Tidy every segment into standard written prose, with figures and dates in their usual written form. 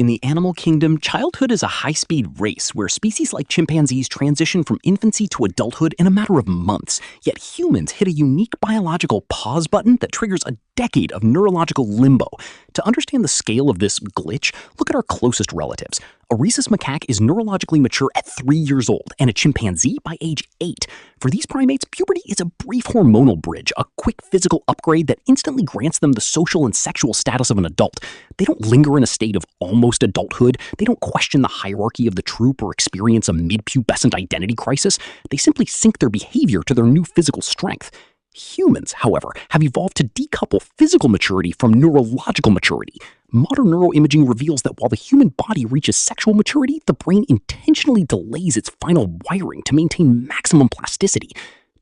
In the animal kingdom, childhood is a high-speed race where species like chimpanzees transition from infancy to adulthood in a matter of months. Yet humans hit a unique biological pause button that triggers a decade of neurological limbo. To understand the scale of this glitch, look at our closest relatives. A rhesus macaque is neurologically mature at 3 years old, and a chimpanzee by age 8. For these primates, puberty is a brief hormonal bridge, a quick physical upgrade that instantly grants them the social and sexual status of an adult. They don't linger in a state of almost adulthood. They don't question the hierarchy of the troop or experience a mid-pubescent identity crisis. They simply sync their behavior to their new physical strength. Humans, however, have evolved to decouple physical maturity from neurological maturity. Modern neuroimaging reveals that while the human body reaches sexual maturity, the brain intentionally delays its final wiring to maintain maximum plasticity.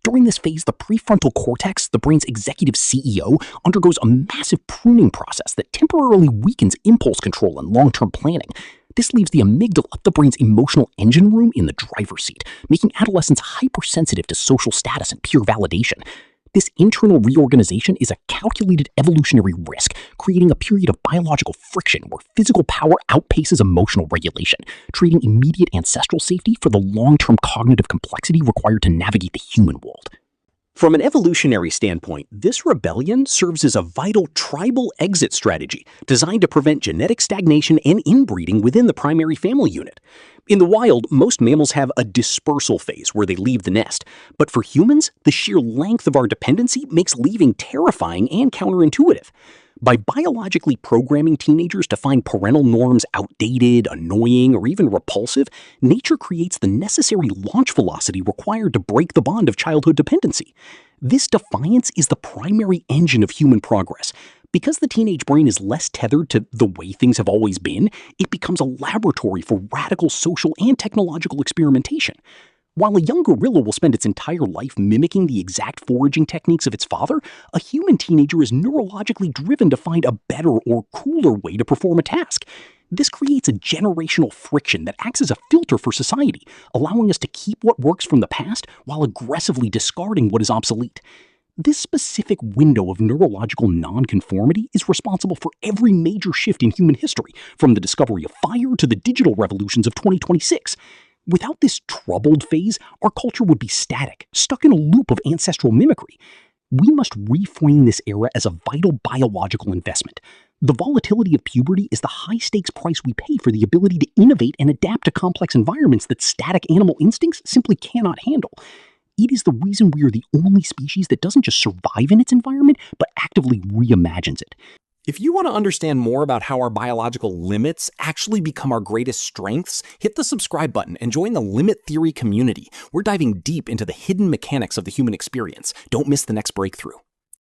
During this phase, the prefrontal cortex, the brain's executive CEO, undergoes a massive pruning process that temporarily weakens impulse control and long-term planning. This leaves the amygdala, the brain's emotional engine room, in the driver's seat, making adolescents hypersensitive to social status and peer validation. This internal reorganization is a calculated evolutionary risk, creating a period of biological friction where physical power outpaces emotional regulation, trading immediate ancestral safety for the long-term cognitive complexity required to navigate the human world. From an evolutionary standpoint, this rebellion serves as a vital tribal exit strategy designed to prevent genetic stagnation and inbreeding within the primary family unit. In the wild, most mammals have a dispersal phase where they leave the nest, but for humans, the sheer length of our dependency makes leaving terrifying and counterintuitive. By biologically programming teenagers to find parental norms outdated, annoying, or even repulsive, nature creates the necessary launch velocity required to break the bond of childhood dependency. This defiance is the primary engine of human progress. Because the teenage brain is less tethered to the way things have always been, it becomes a laboratory for radical social and technological experimentation. While a young gorilla will spend its entire life mimicking the exact foraging techniques of its father, a human teenager is neurologically driven to find a better or cooler way to perform a task. This creates a generational friction that acts as a filter for society, allowing us to keep what works from the past while aggressively discarding what is obsolete. This specific window of neurological nonconformity is responsible for every major shift in human history, from the discovery of fire to the digital revolutions of 2026. Without this troubled phase, our culture would be static, stuck in a loop of ancestral mimicry. We must reframe this era as a vital biological investment. The volatility of puberty is the high-stakes price we pay for the ability to innovate and adapt to complex environments that static animal instincts simply cannot handle. It is the reason we are the only species that doesn't just survive in its environment, but actively reimagines it. If you want to understand more about how our biological limits actually become our greatest strengths, hit the subscribe button and join the Limit Theory community. We're diving deep into the hidden mechanics of the human experience. Don't miss the next breakthrough.